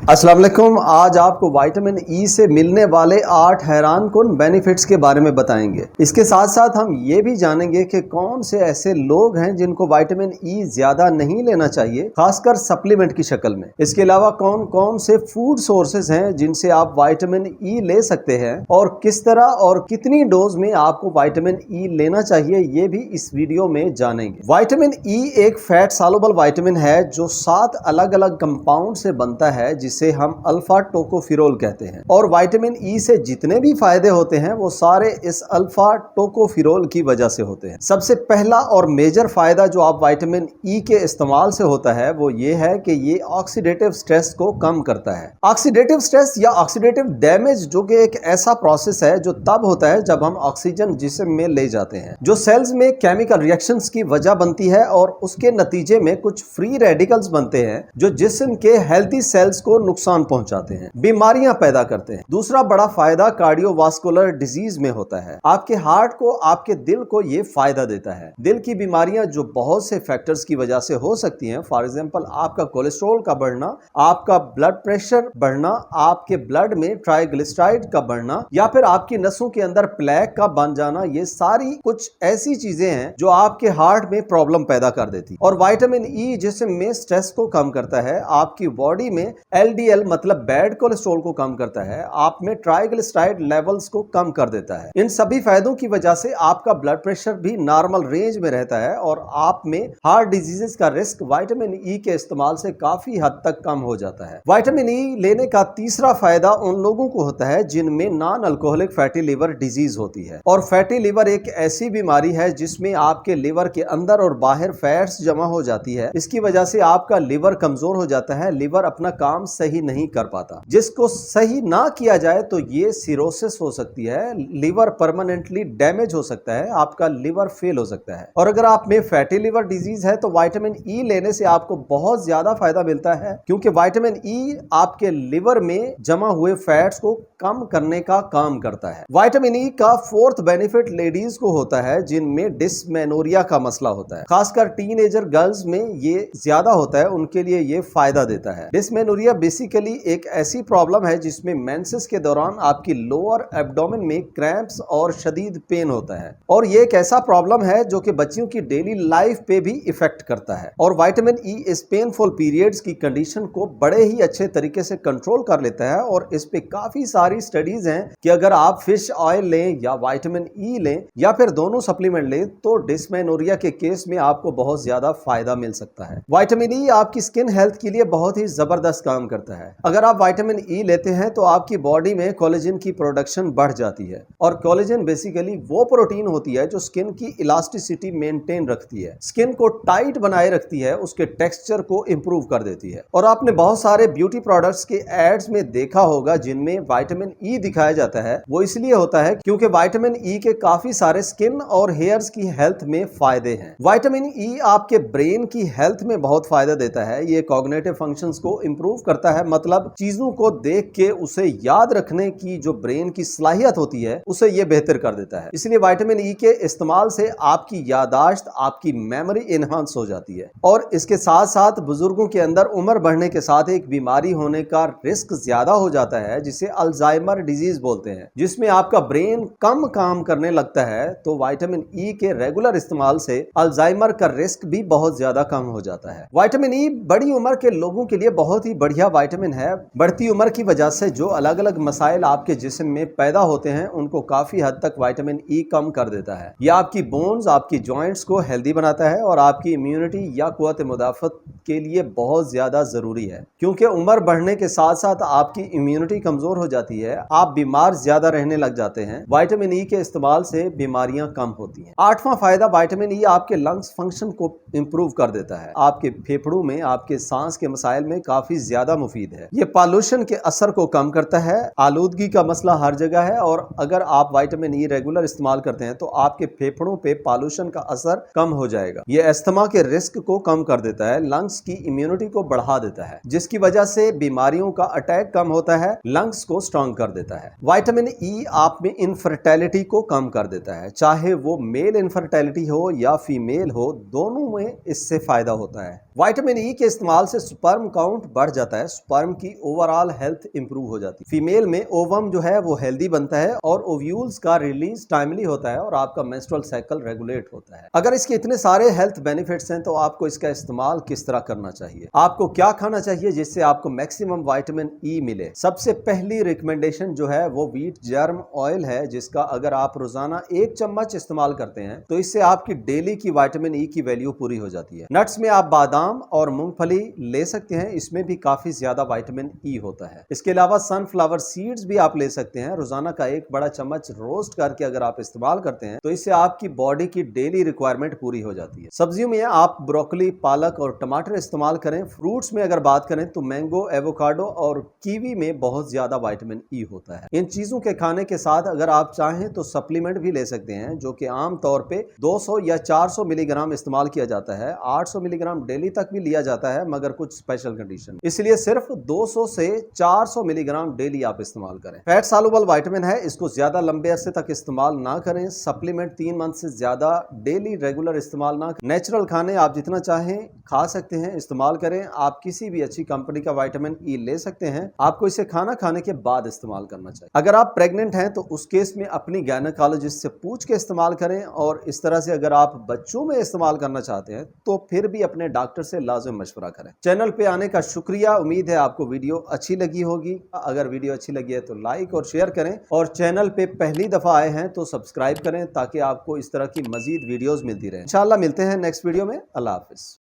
अस्सलाम वालेकुम। आज आपको विटामिन ई से मिलने वाले 8 हैरानकुन बेनिफिट्स के बारे में बताएंगे। इसके साथ साथ हम ये भी जानेंगे कि कौन से ऐसे लोग हैं जिनको विटामिन ई ज्यादा नहीं लेना चाहिए, खासकर सप्लीमेंट की शक्ल में। इसके अलावा कौन कौन से फूड सोर्सेज हैं जिनसे आप विटामिन ई ले सकते हैं और किस तरह और कितनी डोज में आपको विटामिन ई लेना चाहिए, ये भी इस वीडियो में जानेंगे। विटामिन ई एक फैट सॉल्युबल विटामिन है जो 7 अलग अलग कंपाउंड से बनता है, जिसे हम अल्फा टोकोफिरोल कहते हैं। और विटामिन ई से जितने भी फायदे होते हैं वो सारे इस अल्फा टोकोफिरोल की वजह से होते हैं। सबसे पहला और मेजर फायदा जो आप विटामिन ई के इस्तेमाल से होता है वो ये है कि ये ऑक्सीडेटिव स्ट्रेस को कम करता है। ऑक्सीडेटिव स्ट्रेस या ऑक्सीडेटिव डैमेज जो कि एक ऐसा प्रोसेस है जो तब होता है जब हम ऑक्सीजन जिस्म में ले जाते हैं, जो सेल्स में केमिकल रिएक्शंस की वजह बनती है और उसके नतीजे में कुछ फ्री रेडिकल्स बनते हैं जो जिस्म के हेल्थी सेल्स को नुकसान पहुंचाते हैं, बीमारियां पैदा करते हैं। दूसरा बड़ा फायदा कार्डियोवास्कुलर डिजीज में होता है। आपके हार्ट को, आपके दिल को ये फायदा देता है। दिल की बीमारियां जो बहुत से फैक्टर्स की वजह से हो सकती हैं, फॉर एग्जांपल आपका कोलेस्ट्रॉल का बढ़ना, आपका ब्लड प्रेशर बढ़ना, आपके ब्लड में ट्राइग्लिसराइड का बढ़ना या फिर आपकी नसों के अंदर प्लेक का बन जाना, ये सारी कुछ ऐसी चीजें हैं जो आपके हार्ट में प्रॉब्लम पैदा कर देती। और विटामिन ई जिस्म में स्ट्रेस को कम करता है, आपकी बॉडी में एलडीएल मतलब बैड कोलेस्ट्रॉल को कम करता है, आप में ट्राइग्लिसराइड लेवल्स को कम कर देता है। इन सभी फायदों की वजह से आपका ब्लड प्रेशर भी नॉर्मल रेंज में रहता है और आप में हार्ट डिजीजेस का रिस्क विटामिन ई के इस्तेमाल से काफी हद तक कम हो जाता है। विटामिन ई लेने का तीसरा फायदा उन लोगों को होता है जिनमें non alcoholic fatty liver disease होती है। और फैटी लिवर एक ऐसी बीमारी है जिसमें आपके लिवर के अंदर और बाहर फैट्स जमा हो जाती है। इसकी वजह से आपका लिवर कमजोर हो जाता है, लिवर अपना काम सही नहीं कर पाता। जिसको सही ना किया जाए तो ये सिरोसिस हो सकती है, लिवर परमानेंटली डैमेज हो सकता है, आपका लिवर फेल हो सकता है। और अगर आप में फैटी लिवर डिजीज है तो विटामिन ई लेने से आपको बहुत ज्यादा फायदा मिलता है, क्योंकि विटामिन ई आपके लिवर में जमा हुए फैट्स को कम करने का काम करता है। विटामिन ई का फोर्थ बेनिफिट लेडीज को होता है जिनमें डिस्मेनोरिया का मसला होता है, खासकर टीनेजर गर्ल्स में ये ज्यादा होता है, उनके लिए ये फायदा देता है। डिस्मेनोरिया बेसिकली एक ऐसी प्रॉब्लम है जिसमें मेंसेस के दौरान आपकी लोअर एब्डोमेन में क्रैम्प्स और शदीद पेन होता है। और ये एक ऐसा प्रॉब्लम है जो कि बच्चियों की डेली लाइफ पे भी इफेक्ट करता है। और विटामिन ई इस पेनफुल पीरियड्स की कंडीशन को बड़े ही अच्छे तरीके से कंट्रोल कर लेता है। और इस पे काफी सारी स्टडीज हैं कि अगर आप फिश ऑयल लें या विटामिन ई लें या फिर दोनों सप्लीमेंट लें तो डिस्मेनोरिया के केस में आपको बहुत ज्यादा फायदा मिल सकता है। विटामिन ई आपकी स्किन हेल्थ के लिए बहुत ही जबरदस्त काम करता है। अगर आप विटामिन ई लेते हैं तो आपकी बॉडी में कोलेजन की प्रोडक्शन बढ़ जाती है। और कोलेजन बेसिकली वो प्रोटीन होती है जो स्किन की इलास्टिसिटी मेंटेन रखती है, स्किन को टाइट बनाए रखती है, उसके टेक्सचर को इंप्रूव कर देती है। और आपने बहुत सारे ब्यूटी प्रोडक्ट्स के एड्स में देखा होगा जिनमें विटामिन ई दिखाया जाता है। वो इसलिए होता है क्योंकि विटामिन ई के काफी सारे स्किन और हेयर्स की हेल्थ में फायदे हैं। विटामिन ई आपके ब्रेन की हेल्थ में बहुत फायदा देता है। ये कॉग्निटिव फंक्शंस को इंप्रूव करता है, मतलब चीजों को देख के उसे याद रखने की जो ब्रेन की सलाहियत होती है उसे ये बेहतर कर देता है। इसलिए विटामिन ई के इस्तेमाल से आपकी यादाश्त, आपकी मेमोरी इनहांस हो जाती है। और इसके साथ साथ बुजुर्गों के अंदर उम्र बढ़ने के साथ एक बीमारी होने का रिस्क ज्यादा हो जाता है जिसे अल्जाइमर डिजीज बोलते हैं, जिसमें आपका ब्रेन कम काम करने लगता है। तो विटामिन ई के रेगुलर इस्तेमाल से अल्जाइमर का रिस्क भी बहुत ज्यादा कम हो जाता है। विटामिन ई बड़ी उम्र के लोगों के लिए बहुत ही बढ़िया विटामिन है। बढ़ती उम्र की वजह से जो अलग अलग मसाइल आपके जिस्म में पैदा होते हैं उनको काफी हद तक विटामिन ई कम कर देता है। यह आपकी बोन्स, आपकी जॉइंट्स को हेल्दी बनाता है और आपकी इम्यूनिटी या कुव्वत मुदाफत के लिए बहुत ज्यादा जरूरी है, क्योंकि उम्र बढ़ने के साथ साथ आपकी इम्यूनिटी कमजोर हो जाती है, आप बीमार ज्यादा रहने लग जाते हैं। विटामिन ई के इस्तेमाल से बीमारियां कम होती हैं। आठवां फायदा, विटामिन ई आपके लंग्स फंक्शन को इंप्रूव कर देता है। आपके फेफड़ों में, आपके सांस के मसाइल में काफी ज्यादा मुफीद है। ये पॉल्यूशन के असर को कम करता है। आलूदगी का मसला हर जगह है और अगर आप विटामिन ई रेगुलर इस्तेमाल करते हैं तो आपके फेफड़ों पे पॉल्यूशन का असर कम हो जाएगा। ये अस्थमा के रिस्क को कम कर देता है, लंग्स की इम्यूनिटी को बढ़ा देता है, जिसकी वजह से बीमारियों का अटैक कम होता है, लंग्स को स्ट्रॉन्ग कर देता है। विटामिन ई आप में इनफर्टिलिटी को कम कर देता है, चाहे वो मेल इनफर्टिलिटी हो या फीमेल हो, दोनों में इससे फायदा होता है। विटामिन ई के इस्तेमाल से स्पर्म काउंट बढ़ जाता है, स्पर्म की ओवरऑल हेल्थ इंप्रूव हो जाती है। फीमेल में ओवम जो है वो हेल्दी बनता है और ओव्यूल्स का रिलीज टाइमली होता है और आपका मेंस्ट्रुअल साइकिल रेगुलेट होता है। अगर इसके इतने सारे हेल्थ बेनिफिट्स हैं तो आपको इसका इस्तेमाल किस तरह करना चाहिए, आपको क्या खाना चाहिए जिससे आपको मैक्सिमम विटामिन ई मिले। सबसे पहली रिकमेंडेशन जो है वो व्हीट जर्म ऑयल है, जिसका अगर आप रोजाना 1 चम्मच इस्तेमाल करते हैं तो इससे आपकी डेली की विटामिन ई की वैल्यू पूरी हो जाती है। नट्स में आप बादाम और मूंगफली ले सकते हैं, इसमें भी काफी ज्यादा विटामिन ई होता है। इसके अलावा सनफ्लावर सीड्स भी आप ले सकते हैं, रोजाना का 1 बड़ा चम्मच रोस्ट करके अगर आप इस्तेमाल करते हैं तो इससे आपकी बॉडी की डेली रिक्वायरमेंट पूरी हो जाती है। सब्जियों में आप ब्रोकली, पालक और टमाटर इस्तेमाल करें। फ्रूट्स में अगर बात करें तो मैंगो, एवोकाडो और कीवी में बहुत ज्यादा विटामिन ई होता है। इन चीजों के खाने के साथ अगर आप चाहें तो सप्लीमेंट भी ले सकते हैं, जो कि आम तौर पे 200 या 400 मिलीग्राम इस्तेमाल किया जाता है। 800 मिलीग्राम डेली तक भी लिया जाता है, मगर कुछ स्पेशल कंडीशन, इसलिए सिर्फ 200 से 400 मिलीग्राम डेली आप इस्तेमाल करें। फैट सॉल्युबल विटामिन है, इसको ज्यादा लंबे अरसे तक इस्तेमाल ना करें। सप्लीमेंट 3 मंथ से ज्यादा डेली रेगुलर इस्तेमाल ना करें। नेचुरल खाने आप जितना चाहें खा सकते हैं, इस्तेमाल करें। आप किसी भी अच्छी कंपनी का विटामिन ई ले सकते हैं, आपको इसे खाना खाने के बाद इस्तेमाल करना चाहिए। अगर आप प्रेग्नेंट हैं तो उस केस में अपनी गायनेकोलॉजिस्ट से पूछ के इस्तेमाल करें, और इस तरह से अगर आप बच्चों में इस्तेमाल करना चाहते हैं तो फिर भी अपने डॉक्टर से लाजिम मशवरा करें। चैनल पे आने का शुक्रिया, उम्मीद है आपको वीडियो अच्छी लगी होगी। अगर वीडियो अच्छी लगी है तो लाइक और शेयर करें, और चैनल पे पहली दफा आए हैं तो सब्सक्राइब करें ताकि आपको इस तरह की मजीद वीडियोस मिलती रहे। इंशाल्लाह मिलते हैं नेक्स्ट वीडियो में। अल्लाह हाफिज।